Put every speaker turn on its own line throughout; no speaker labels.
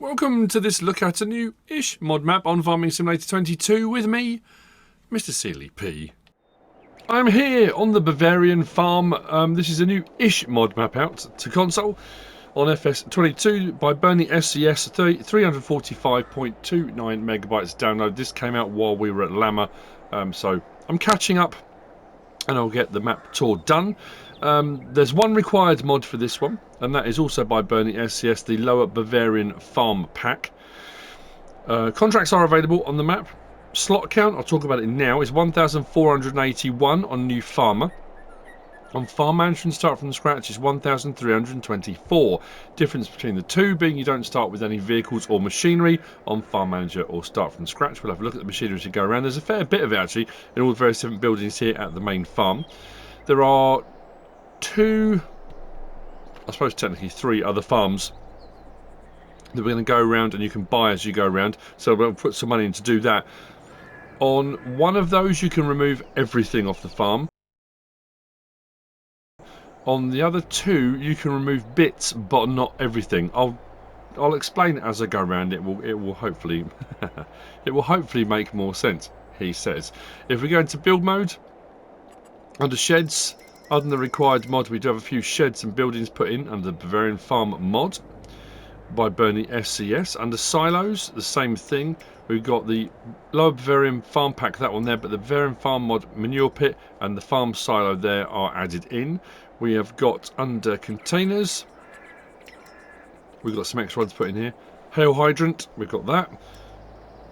Welcome to this look at a new-ish mod map on Farming Simulator 22 with me, MrSealyp. I'm here on the Bavarian farm. This is a new-ish mod map out to console on FS22 by BernieSCS, 345.29 megabytes download. This came out while we were at Llama, so I'm catching up and I'll get the map tour done. There's one required mod for this one, and that is also by BernieSCS, the Lower Bavarian Farm Pack. Contracts are available on the map. Slot count, I'll talk about it now, is 1,481 on New Farmer. On Farm Management, start from scratch, is 1,324. Difference between the two being you don't start with any vehicles or machinery on Farm Manager or start from scratch. We'll have a look at the machinery as we go around. There's a fair bit of it actually in all the various different buildings here at the main farm. There are two, I suppose technically three other farms that we're going to go around and you can buy as you go around. So we'll put some money in to do that. On one of those you can remove everything off the farm. On the other two, you can remove bits, but not everything. I'll explain it as I go around. It will hopefully it will hopefully make more sense. He says. If we go into build mode, under sheds, other than the required mod, we do have a few sheds and buildings put in under the Bavarian Farm mod by BernieSCS. Under silos, the same thing. We've got the Lower Bavarian Farm Pack, that one there, but the Bavarian Farm mod manure pit and the farm silo there are added in. We have got under containers, we've got some extra ones put in here. Hail hydrant, we've got that.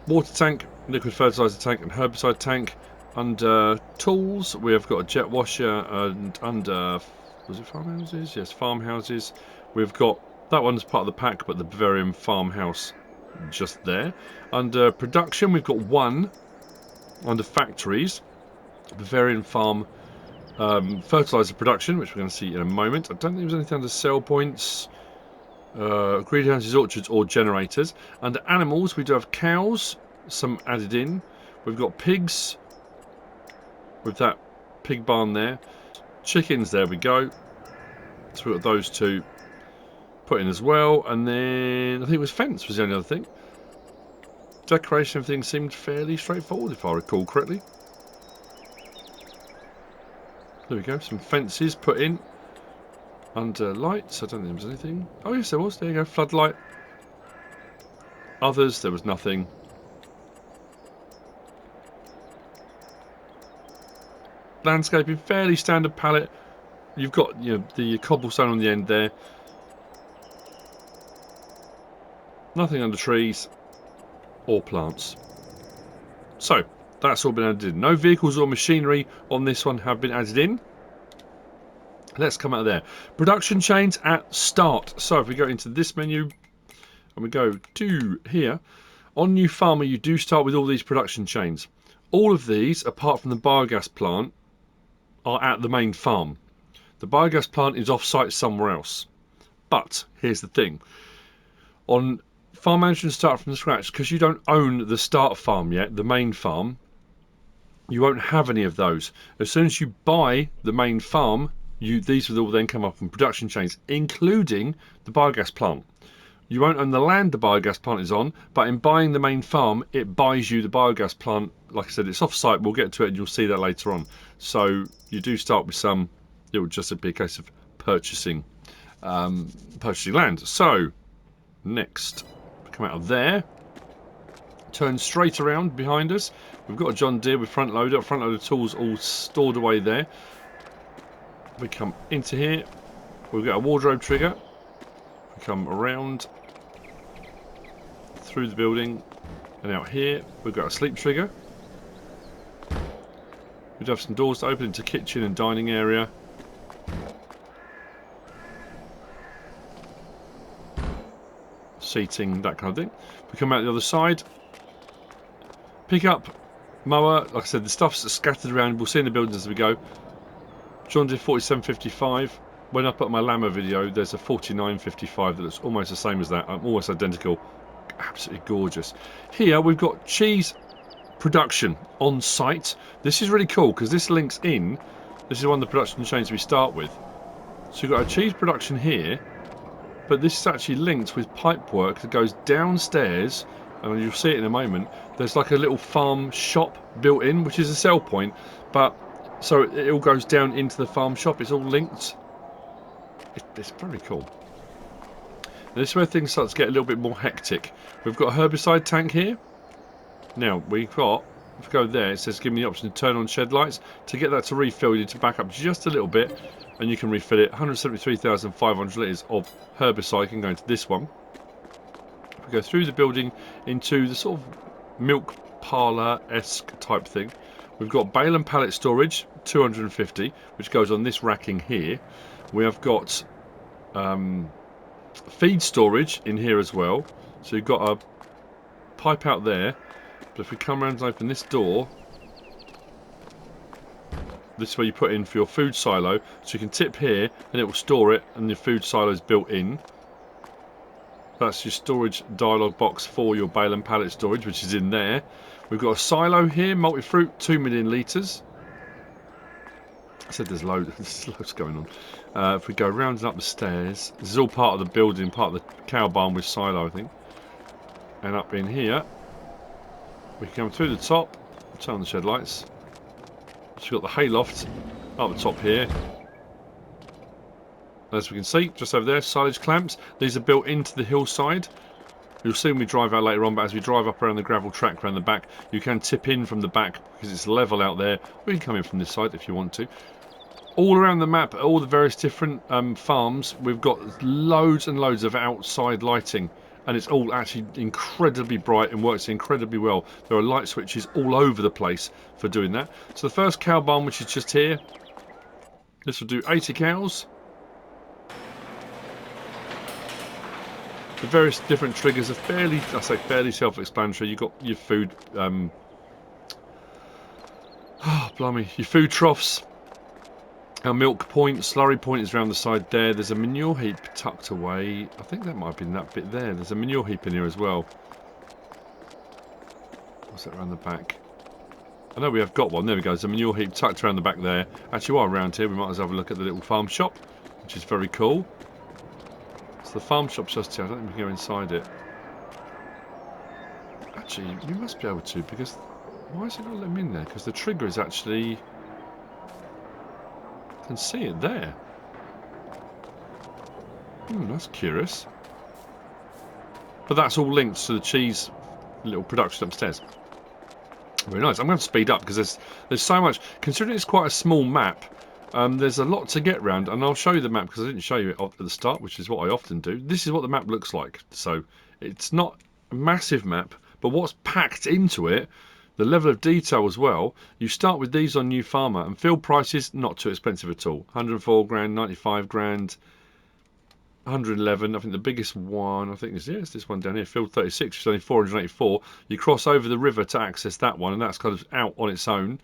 Water tank, liquid fertilizer tank and herbicide tank. Under tools, we have got a jet washer, and under, was it farmhouses? Yes, farmhouses. We've got, that one's part of the pack, but the Bavarian farmhouse just there. Under production, we've got one. Under factories, Bavarian farm fertilizer production, which we're going to see in a moment. I don't think there's anything under sell points, greenhouses, orchards or generators. Under animals, we do have cows, some added in. We've got pigs with that pig barn there. Chickens, there we go. So we've got those two put in as well. And then I think it was fence was the only other thing. Decoration, everything seemed fairly straightforward if I recall correctly. There we go, some fences put in. Under lights, I don't think there was anything. Oh yes, there was, there you go, floodlight. Others, there was nothing. Landscaping, fairly standard palette. You've got, you know, the cobblestone on the end there. Nothing under trees or plants. So, that's all been added in. No vehicles or machinery on this one have been added in. Let's come out of there. Production chains at start. So if we go into this menu and we go to here, on New Farmer you do start with all these production chains. All of these, apart from the biogas plant, are at the main farm. The biogas plant is off-site somewhere else. But here's the thing. On Farm Management start from scratch, because you don't own the start farm yet, the main farm, you won't have any of those. As soon as you buy the main farm, these will all then come up in production chains, including the biogas plant. You won't own the land the biogas plant is on, but in buying the main farm, it buys you the biogas plant. Like I said, it's off-site. We'll get to it and you'll see that later on. So you do start with some. It will just be a case of purchasing land. So next, come out of there. Turn straight around behind us. We've got a John Deere with front loader tools all stored away there. We come into here, we've got a wardrobe trigger. We come around through the building and out here we've got a sleep trigger. We do have some doors to open into kitchen and dining area. Seating, that kind of thing. We come out the other side. Pick up, mower, like I said, the stuff's scattered around. We'll see in the buildings as we go. John Deere 4755. When I put my Llama video, there's a 4955 that looks almost the same as that. Almost identical. Absolutely gorgeous. Here we've got cheese production on site. This is really cool because this links in. This is one of the production chains we start with. So we've got a cheese production here. but this is actually linked with pipework that goes downstairs, and you'll see it in a moment. There's like a little farm shop built in, which is a sell point, but so it all goes down into the farm shop. It's all linked. It's very cool. This is where things start to get a little bit more hectic. We've got a herbicide tank here. Now we've got, if we go there, it says give me the option to turn on shed lights. To get that to refill, you need to back up just a little bit, and you can refill it. 173,500 litres of herbicide can go into this one. If we go through the building into the sort of milk parlour-esque type thing, we've got bale and pallet storage, 250, which goes on this racking here. We have got feed storage in here as well. So you've got a pipe out there. But if we come around and open this door, this is where you put in for your food silo. So you can tip here and it will store it, and your food silo is built in. That's your storage dialog box for your bale and pallet storage, which is in there. We've got a silo here, multi-fruit, 2 million litres. I said there's loads going on. If we go round and up the stairs, this is all part of the building, part of the cow barn with silo, I think. And up in here, we can come through the top, turn on the shed lights. So we've got the hayloft up the top here. As we can see, just over there, silage clamps. These are built into the hillside. You'll see when we drive out later on, but as we drive up around the gravel track around the back, you can tip in from the back because it's level out there. We can come in from this side if you want to. All around the map, all the various different farms, we've got loads and loads of outside lighting. And it's all actually incredibly bright and works incredibly well. There are light switches all over the place for doing that. So the first cow barn, which is just here, this will do 80 cows. The various different triggers are fairly self-explanatory. You've got your food, your food troughs. Our milk point, slurry point is around the side there. There's a manure heap tucked away. I think that might have been that bit there. There's a manure heap in here as well. What's that around the back? I know we have got one. There we go. There's a manure heap tucked around the back there. Actually, while we're around here, we might as well have a look at the little farm shop, which is very cool. So the farm shop's just here. I don't think we can go inside it. Actually, you must be able to, because why is it not letting me in there? Because the trigger is actually... I can see it there. That's curious. But that's all linked to the cheese little production upstairs. Very nice. I'm going to speed up because there's so much. Considering it's quite a small map, there's a lot to get round, and I'll show you the map because I didn't show you it at the start, which is what I often do. This is what the map looks like. So it's not a massive map, but what's packed into it, the level of detail as well. You start with these on New Farmer, and field prices not too expensive at all. 104 grand, 95 grand, 111. I think the biggest one, I think is it's this one down here, field 36, which is only 484. You cross over the river to access that one, and that's kind of out on its own.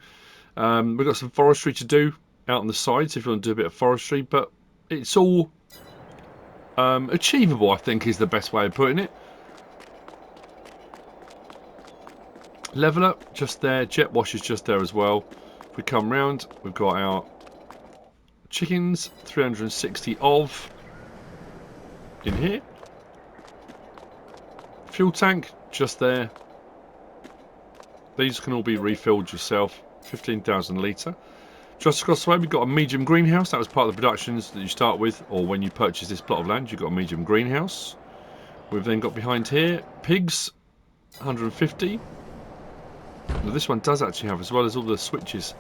We've got some forestry to do out on the sides if you want to do a bit of forestry, but it's all achievable, I think, is the best way of putting it. Leveler just there, jet wash is just there as well. If we come round, we've got our chickens, 360 of in here. Fuel tank just there. These can all be refilled yourself, 15,000 litre. Just across the way, we've got a medium greenhouse. That was part of the productions that you start with, or when you purchase this plot of land, you've got a medium greenhouse. We've then got behind here pigs, 150. Now this one does actually have, as well as all the switches,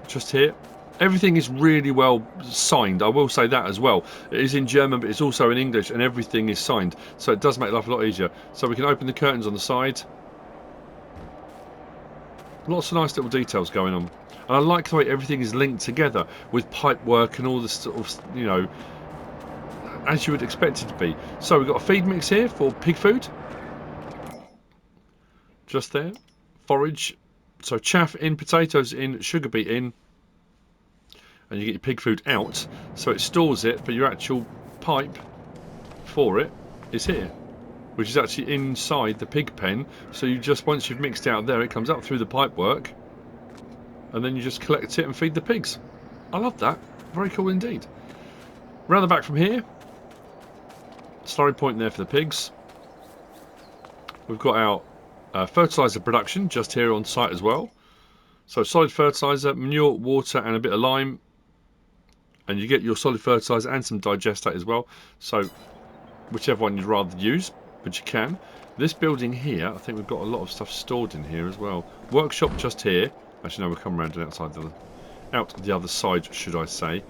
just here. Everything is really well signed, I will say that as well. It is in German, but it's also in English, and everything is signed, so it does make life a lot easier. So we can open the curtains on the side. Lots of nice little details going on. And I like the way everything is linked together with pipe work and all this sort of, you know, as you would expect it to be. So we've got a feed mix here for pig food. Just there. Forage. So chaff in, potatoes in, sugar beet in. And you get your pig food out. So it stores it, but your actual pipe for it is here, which is actually inside the pig pen. So you just, once you've mixed out there, it comes up through the pipe work, and then you just collect it and feed the pigs. I love that. Very cool indeed. Round the back from here, slurry point there for the pigs. We've got our fertiliser production just here on site as well. So solid fertiliser, manure, water and a bit of lime. And you get your solid fertiliser and some digestate as well. So whichever one you'd rather use, but you can. This building here, I think we've got a lot of stuff stored in here as well. Workshop just here. Actually, no, we'll come around and out the other side, should I say,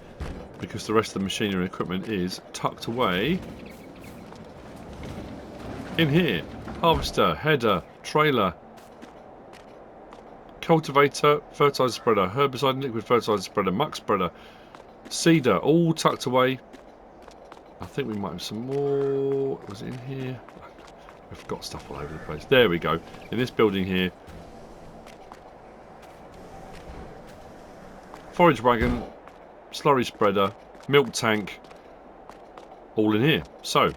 because the rest of the machinery and equipment is tucked away in here. Harvester, header, trailer, cultivator, fertiliser spreader, herbicide and liquid fertiliser spreader, muck spreader, seeder, all tucked away. I think we might have some more. Was it in here? We've got stuff all over the place. There we go. In this building here. Forage wagon, slurry spreader, milk tank, all in here. So,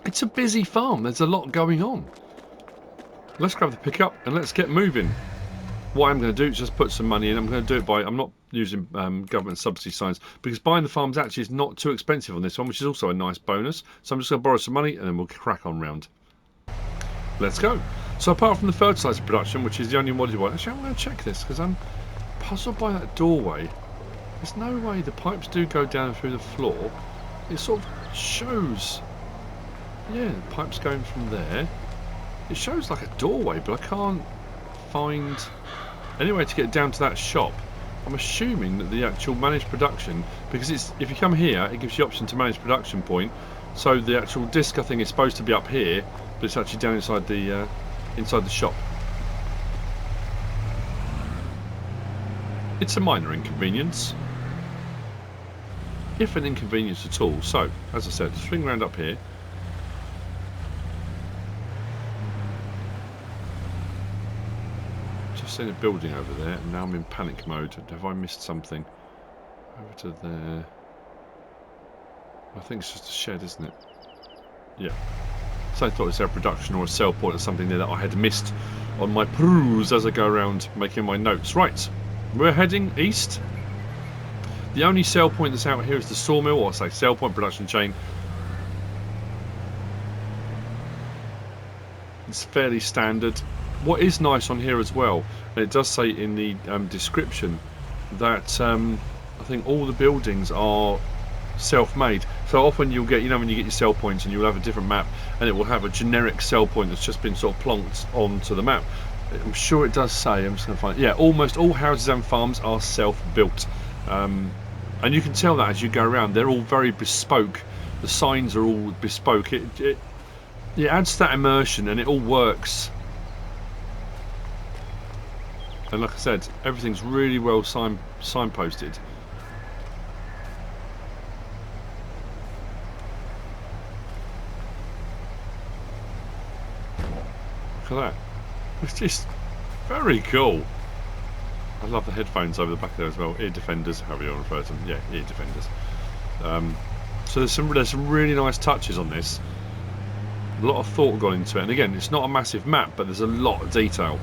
it's a busy farm. There's a lot going on. Let's grab the pickup and let's get moving. What I'm going to do is just put some money in. I'm going to do it by, I'm not using government subsidy signs, because buying the farms actually is not too expensive on this one, which is also a nice bonus. So I'm just going to borrow some money and then we'll crack on round. Let's go. So apart from the fertiliser production, which is the only commodity one, actually I'm going to check this because I'm puzzled by that doorway. There's no way the pipes do go down through the floor. It sort of shows, yeah, the pipes going from there. It shows like a doorway, but I can't find any way to get down to that shop. I'm assuming that the actual managed production, because it's, if you come here, it gives you the option to manage production point. So the actual disc, I think, is supposed to be up here, but it's actually down inside the shop. It's a minor inconvenience, if an inconvenience at all. So, as I said, swing round up here. Just seen a building over there, and now I'm in panic mode. Have I missed something? Over to there. I think it's just a shed, isn't it? Yeah. So I thought it was a production or a sell point or something there that I had missed on my peruse as I go around making my notes. Right, we're heading east. The only sell point that's out here is the sawmill, or I say sell point production chain. It's fairly standard. What is nice on here as well, and it does say in the description that I think all the buildings are self-made. So often you'll get, you know, when you get your sell points and you'll have a different map and it will have a generic sell point that's just been sort of plonked onto the map. I'm sure it does say, I'm just going to find it. Yeah, almost all houses and farms are self-built. And you can tell that as you go around. They're all very bespoke. The signs are all bespoke. It adds to that immersion and it all works. And like I said, everything's really well signposted. Look at that. It's just very cool. I love the headphones over the back there as well. Ear defenders, however you want to refer to them. Yeah, ear defenders. So there's some really nice touches on this. A lot of thought gone into it. And again, it's not a massive map, but there's a lot of detail.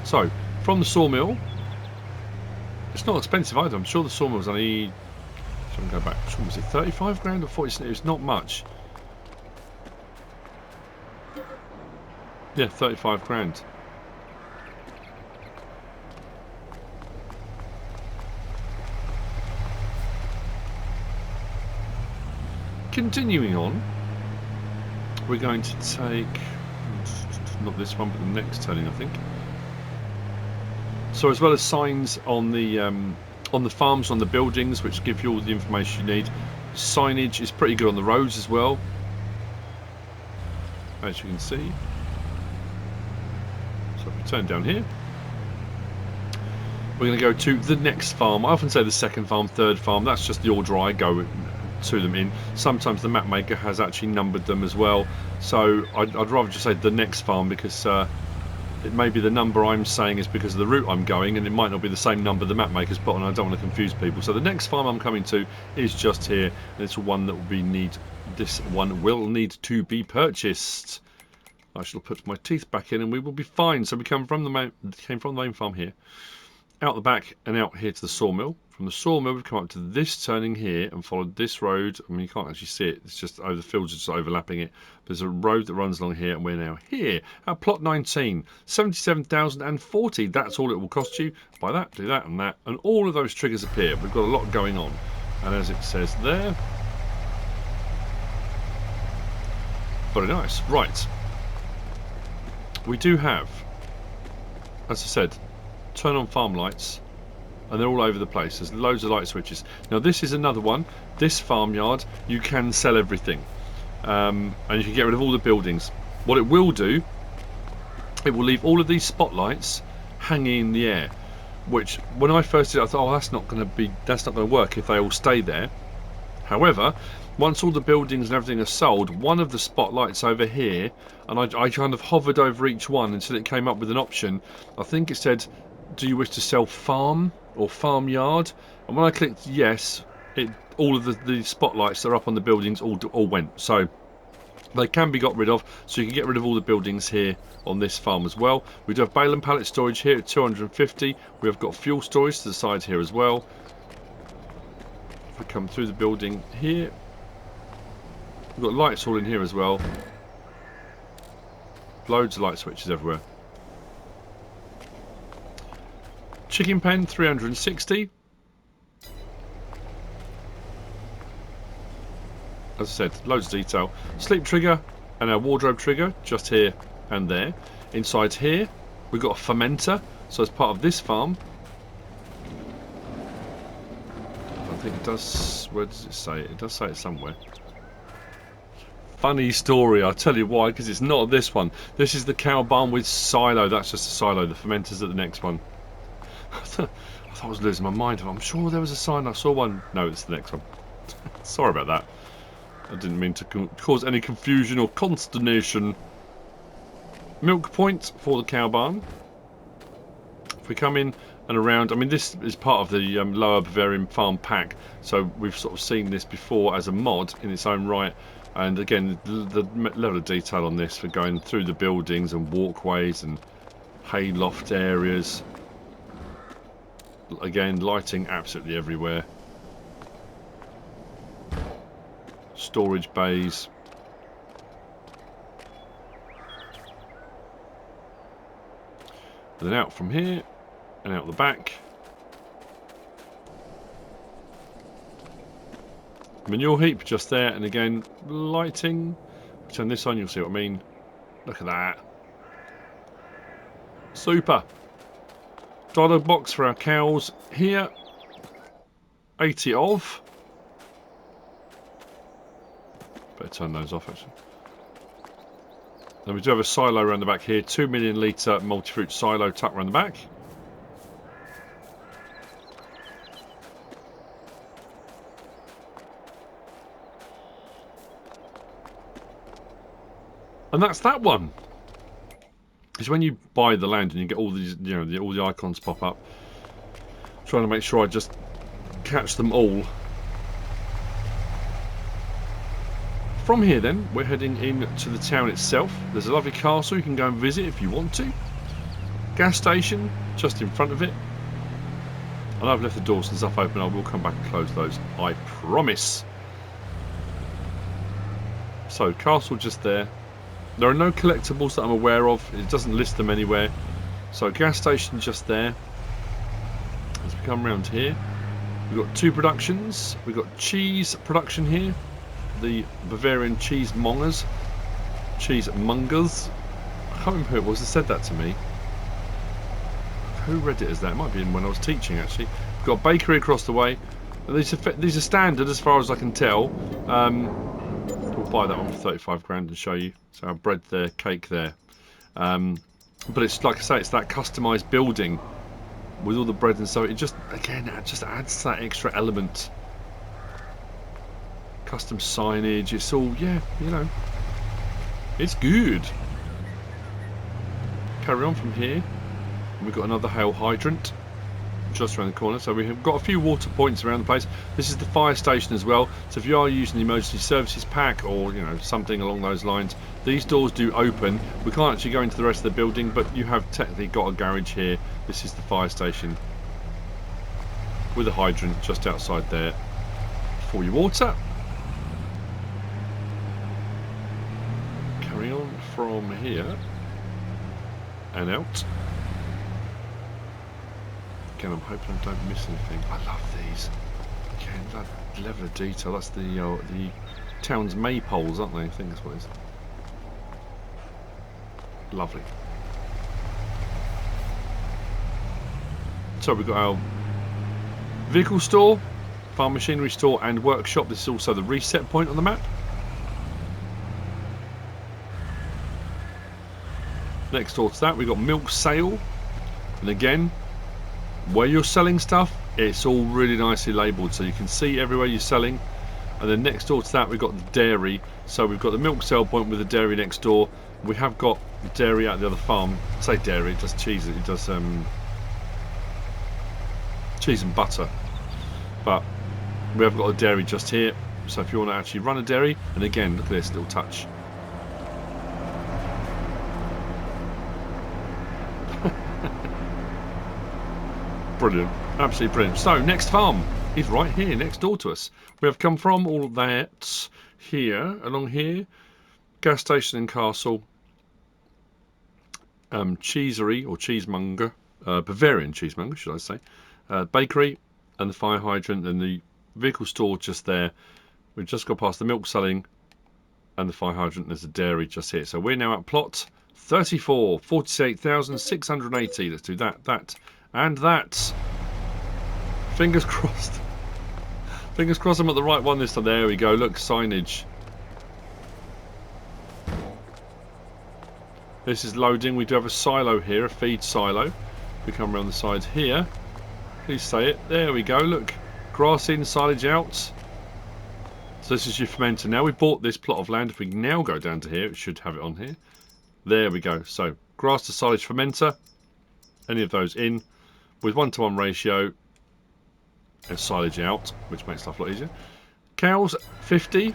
So, from the sawmill, it's not expensive either. I'm sure the sawmill's only, so I'm going back, was it 35 grand or 40? It's not much. Yeah, 35 grand. Continuing on, we're going to take, not this one, but the next turning, I think. So as well as signs on the farms, on the buildings, which give you all the information you need, signage is pretty good on the roads as well, as you can see. So if we turn down here, we're going to go to the next farm. I often say the second farm, third farm. That's just the order I go to them in. Sometimes the map maker has actually numbered them as well. So I'd rather just say the next farm, because it may be the number I'm saying is because of the route I'm going, and it might not be the same number the map maker's put on. I don't want to confuse people. So the next farm I'm coming to is just here, and it's one that this one will need to be purchased. I shall put my teeth back in and we will be fine. So we came from the main farm here, out the back and out here to the sawmill From the sawmill, we've come up to this turning here and followed this road. I mean, you can't actually see it. It's just over the fields, just overlapping it. There's a road that runs along here, and we're now here at plot 19, 77,040. That's all it will cost you. Buy that, do that, and all of those triggers appear. We've got a lot going on, and as it says there, very nice. Right, we do have, as I said, turn on farm lights. And they're all over the place. There's loads of light switches. Now this is another one. This farmyard, you can sell everything. And you can get rid of all the buildings. What it will do, it will leave all of these spotlights hanging in the air. Which, when I first did it, I thought, oh, that's not going to work if they all stay there. However, once all the buildings and everything are sold, one of the spotlights over here, and I kind of hovered over each one until it came up with an option. I think it said, do you wish to sell farm or farmyard? And when I clicked yes, all of the spotlights that are up on the buildings all went. So they can be got rid of, so you can get rid of all the buildings here on this farm as well. We do have bale and pallet storage here at 250. We have got fuel storage to the side here as well. If we come through the building here, we've got lights all in here as well. Loads of light switches everywhere. Chicken pen 360. As I said, loads of detail. Sleep trigger and our wardrobe trigger just here and there. Inside here we've got a fermenter, so as part of this farm, I think it does, where does it say it? It does say it somewhere. Funny story, I'll tell you why, because it's not this one. This is the cow barn with silo. That's just a silo. The fermenter's at the next one. I thought I was losing my mind. I'm sure there was a sign. I saw one. No, it's the next one. Sorry about that. I didn't mean to cause any confusion or consternation. Milk point for the cow barn. If we come in and around, I mean, this is part of the lower Bavarian farm pack, so we've sort of seen this before as a mod in its own right. And again, the level of detail on this for going through the buildings and walkways and hay loft areas. Again, lighting absolutely everywhere. Storage bays. And then out from here and out the back. Manure heap just there, and again, lighting. Turn this on, you'll see what I mean. Look at that. Super. Dialogue box for our cows here. 80 of. Better turn those off actually. Then we do have a silo around the back here. 2 million litre multi-fruit silo tucked around the back. And that's that one. It's when you buy the land and you get all these, you know, all the icons pop up. Trying to make sure I just catch them all. From here then, we're heading into the town itself. There's a lovely castle you can go and visit if you want to. Gas station just in front of it. And I've left the doors and stuff open. I will come back and close those, I promise. So, castle just there. There are no collectibles that I'm aware of. It doesn't list them anywhere. So gas station just there. As we come around here, we've got two productions. We've got cheese production here. The Bavarian cheese mongers. Cheese mongers. I can't remember who it was that said that to me. Who read it as that? It might be when I was teaching actually. We've got a bakery across the way. These are standard as far as I can tell. We'll buy that one for 35 grand and show you. So our bread there, cake there. But it's like I say, it's that customised building with all the bread and stuff. It just, again, it just adds that extra element. Custom signage, it's all, yeah, you know, it's good. Carry on from here. We've got another hail hydrant just around the corner, so we have got a few water points around the place. This is the fire station as well, so if you are using the emergency services pack or, you know, something along those lines, these doors do open. We can't actually go into the rest of the building, but you have technically got a garage here. This is the fire station. with a hydrant just outside there for your water. Carry on from here and out. Again, I'm hoping I don't miss anything. I love these. Again, that level of detail. That's the town's maypoles, aren't they? I think that's what it is. Lovely. So we've got our vehicle store, farm machinery store and workshop. This is also the reset point on the map. Next door to that we've got milk sale, and again where you're selling stuff it's all really nicely labelled so you can see everywhere you're selling. And then next door to that we've got the dairy, so we've got the milk sale point with the dairy next door. We have got dairy at the other farm. I say dairy, it does cheese, it does cheese and butter, but we have got a dairy just here, so if you want to actually run a dairy, and again look at this little touch. Brilliant, absolutely brilliant. So next farm is right here next door to us. We have come from all of that here, along here, gas station and castle, cheesery or cheesemonger, Bavarian cheesemonger should I say, bakery and the fire hydrant and the vehicle store just there. We've just got past the milk selling and the fire hydrant. There's a dairy just here. So we're now at plot 34, 48,680. Let's do that, and that. Fingers crossed. Fingers crossed I'm at the right one this time. There we go. Look, signage. This is loading. We do have a silo here, a feed silo. We come around the sides here. Please say it. There we go. Look, grass in, silage out. So this is your fermenter. Now we bought this plot of land. If we now go down to here, it should have it on here. There we go. So grass to silage fermenter. Any of those in with 1:1 ratio. And silage out, which makes life a lot easier. Cows 50.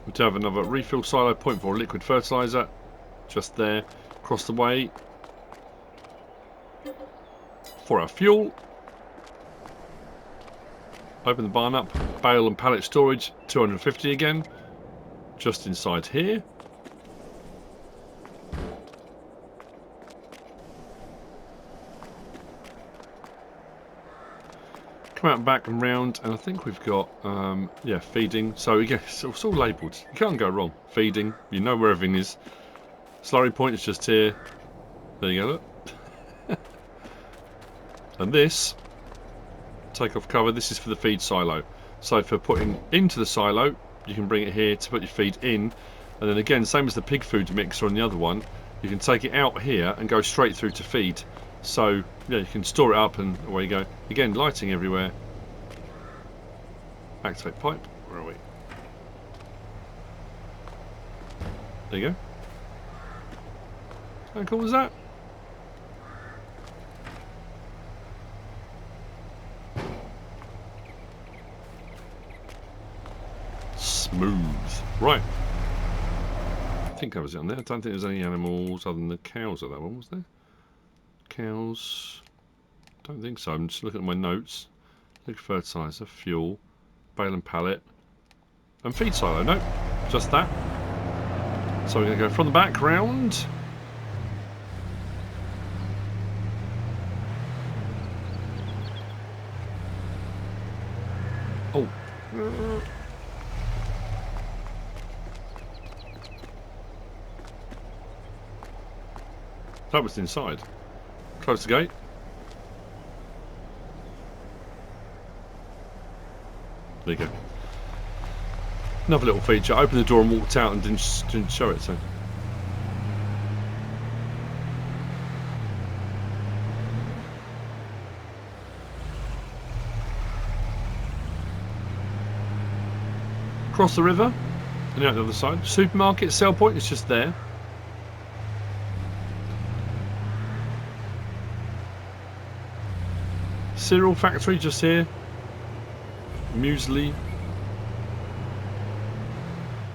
We do have another refill silo point for liquid fertilizer just there across the way for our fuel. Open the barn up, bale and pallet storage 250 again just inside here. Come out back and round, and I think we've got yeah, feeding. So again, it's all labelled. You can't go wrong. Feeding, you know where everything is. Slurry point is just here. There you go, look. And this, take off cover, this is for the feed silo. So for putting into the silo, you can bring it here to put your feed in. And then again, same as the pig food mixer on the other one, you can take it out here and go straight through to feed. So yeah, you can store it up and away you go. Again, lighting everywhere. Activate pipe. Where are we? There you go. How cool was that? Smooth. Right. I think that was it on there. I don't think there's any animals other than the cows at that one, was there? Cows. Don't think so. I'm just looking at my notes. Liquid fertilizer, fuel, bale and pallet, and feed silo. Nope, just that. So we're going to go from the back round. Oh. That was inside. Close the gate. There you go. Another little feature. I opened the door and walked out and didn't show it. So. Cross the river and out the other side. Supermarket sell point is just there. Cereal factory just here. Muesli.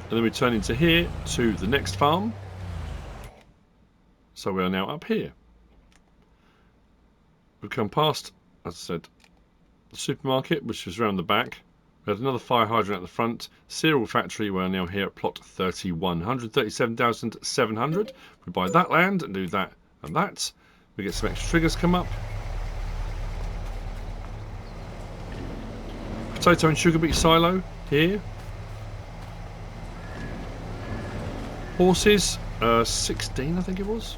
And then we turn into here to the next farm. So we are now up here. we've come past, as I said, the supermarket, which was around the back. We had another fire hydrant at the front. Cereal factory, we're now here at plot 31. 137,700. We buy that land and do that and that. We get some extra triggers come up. Potato and sugar beet silo here. Horses, 16 I think it was.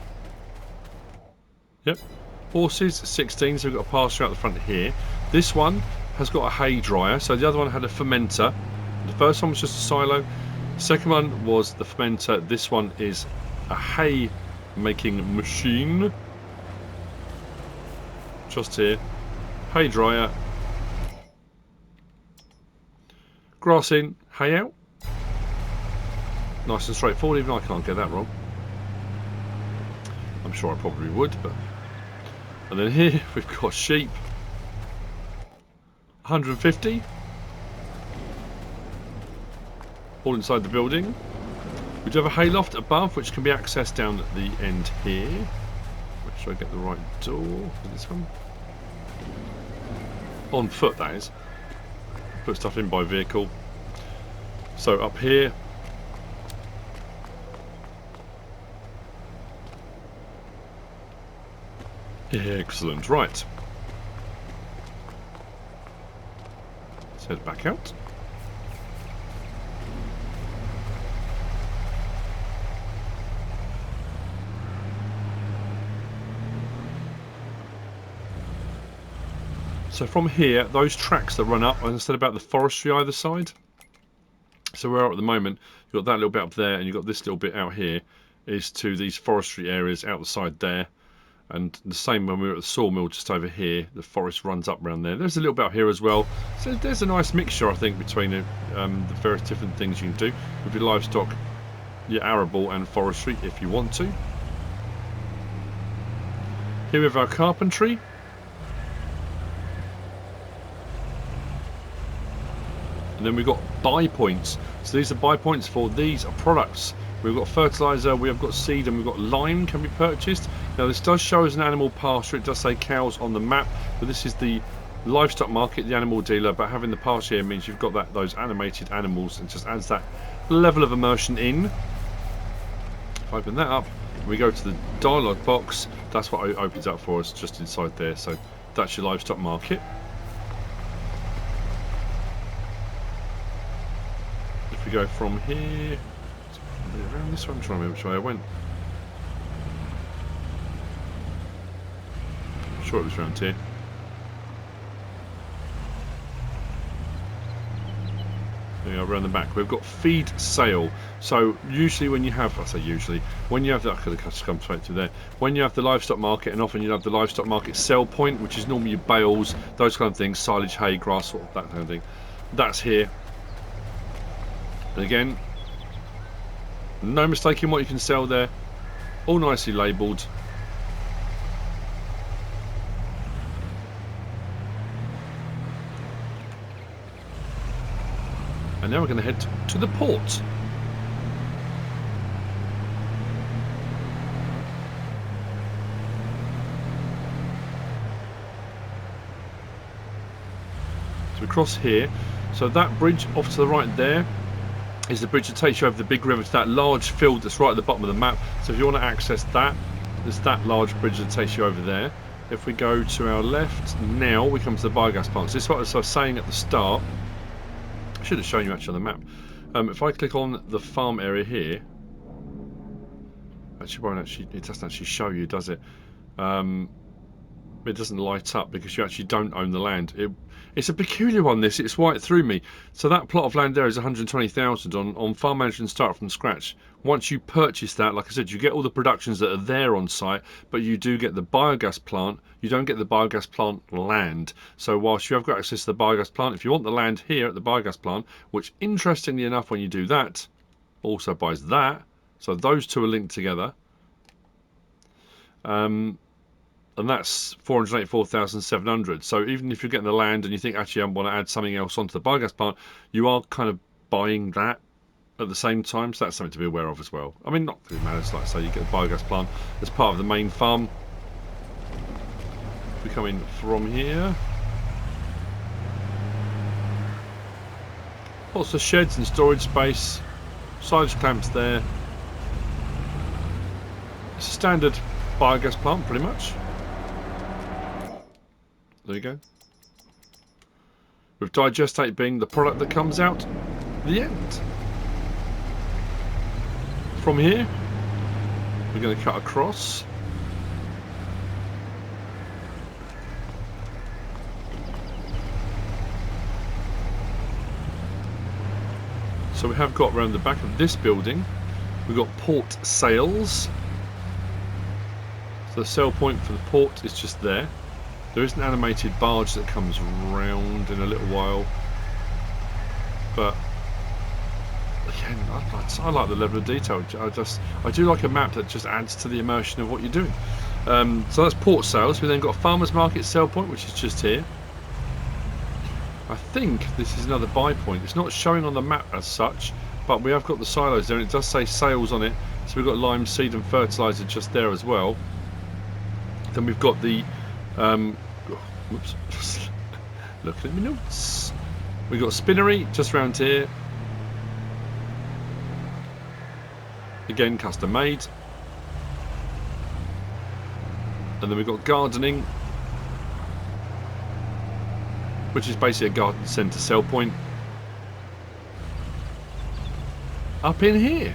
Yep. Horses, 16, so we've got a pasture out the front here. This one has got a hay dryer, so the other one had a fermenter. The first one was just a silo. The second one was the fermenter. This one is a hay making machine. Just here. Hay dryer. Grass in, hay out. Nice and straightforward, even I can't get that wrong. I'm sure I probably would, but... And then here we've got sheep. 150. All inside the building. We do have a hayloft above, which can be accessed down at the end here. Make sure I get the right door. Is this one? On foot, that is. Put stuff in by vehicle. So up here. Excellent. Right. Let's head back out. So from here, those tracks that run up, as I said about the forestry either side. So where we are at the moment, you've got that little bit up there, and you've got this little bit out here, is to these forestry areas out the side there. And the same when we were at the sawmill just over here, the forest runs up around there. There's a little bit up here as well. So there's a nice mixture, I think, between the various different things you can do with your livestock, your arable and forestry if you want to. Here we have our carpentry. And then we've got buy points. So these are buy points for these products. We've got fertiliser, we have got seed, and we've got lime can be purchased. Now this does show as an animal pasture. It does say cows on the map, but this is the livestock market, the animal dealer. But having the pasture here means you've got those animated animals, and just adds that level of immersion in. If I open that up, we go to the dialogue box. That's what it opens up for us just inside there. So that's your livestock market. If we go from here around this one, I'm trying to remember which way I went. I'm sure it was around here. There you go, around the back. We've got feed sale. So usually when you have, I say usually, when you have that, I could have just come straight through there. When you have the livestock market, and often you have the livestock market sell point, which is normally your bales, those kind of things, silage, hay, grass, sort of that kind of thing. That's here. And again, no mistaking what you can sell there. All nicely labelled. And now we're going to head to the port. So we cross here. So that bridge off to the right there is the bridge that takes you over the big river to that large field that's right at the bottom of the map. So if you want to access that, there's that large bridge that takes you over there. If we go to our left now, we come to the biogas plant. So this is what I was saying at the start. I should have shown you actually on the map. If I click on the farm area here, actually it doesn't actually show you, does it? It doesn't light up because you actually don't own the land. It's a peculiar one, this. It's right through me. So that plot of land there is 120,000 on farm management start from scratch. Once you purchase that, like I said, you get all the productions that are there on site, but you do get the biogas plant. You don't get the biogas plant land. So whilst you have got access to the biogas plant, if you want the land here at the biogas plant, which interestingly enough, when you do that, also buys that. So those two are linked together. And that's 484,700. So even if you're getting the land and you think actually I want to add something else onto the biogas plant, you are kind of buying that at the same time. So that's something to be aware of as well. I mean, not that it matters. Like I say, you get the biogas plant as part of the main farm. If we coming from here. Lots of sheds and storage space. Silage clamps there. It's a standard biogas plant, pretty much. There you go. With digestate being the product that comes out the end. From here, we're going to cut across. So we have got around the back of this building, we've got port sales. So the sale point for the port is just there. There is an animated barge that comes round in a little while. But again, I like the level of detail. I do like a map that just adds to the immersion of what you're doing. So that's port sales. We then got farmers market sale point, which is just here. I think this is another buy point. It's not showing on the map as such, but we have got the silos there, and it does say sales on it. So we've got lime seed and fertilizer just there as well. Then we've got the whoops, looking at my notes. We've got spinnery just around here. Again, custom made. And then we've got gardening, which is basically a garden centre sell point. Up in here.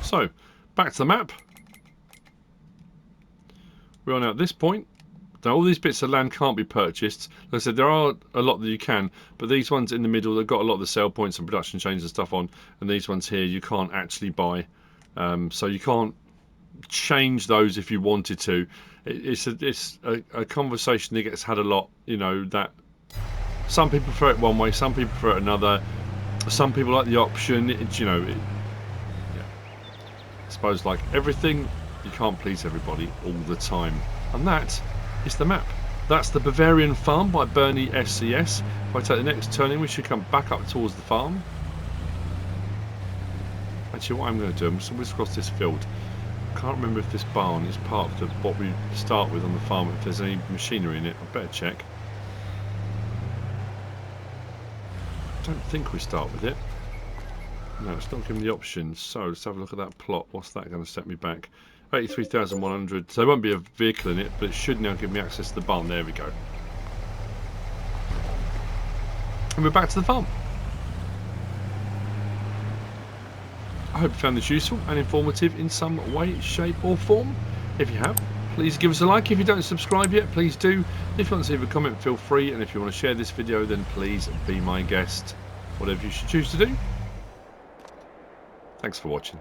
So, back to the map. We're on at this point. Now all these bits of land can't be purchased. Like I said, there are a lot that you can, but these ones in the middle, they've got a lot of the sale points and production chains and stuff on, and these ones here you can't actually buy. So you can't change those if you wanted to. It's a conversation that gets had a lot, you know, that some people prefer it one way, some people prefer it another, some people like the option. You know, yeah. I suppose like everything, you can't please everybody all the time, and that is the map. That's the Bavarian farm by BernieSCS. If I take the next turning, we should come back up towards the farm. Actually, what I'm going to do, I'm just going to cross this field. I can't remember if this barn is part of what we start with on the farm, if there's any machinery in it. I better check. I don't think we start with it. No, it's not giving the options. So let's have a look at that plot. What's that going to set me back? 83,100. So there won't be a vehicle in it, but it should now give me access to the barn. There we go. And we're back to the farm. I hope you found this useful and informative in some way, shape or form. If you have, please give us a like. If you don't subscribe yet, please do. If you want to leave a comment, feel free. And if you want to share this video, then please be my guest. Whatever you should choose to do. Thanks for watching.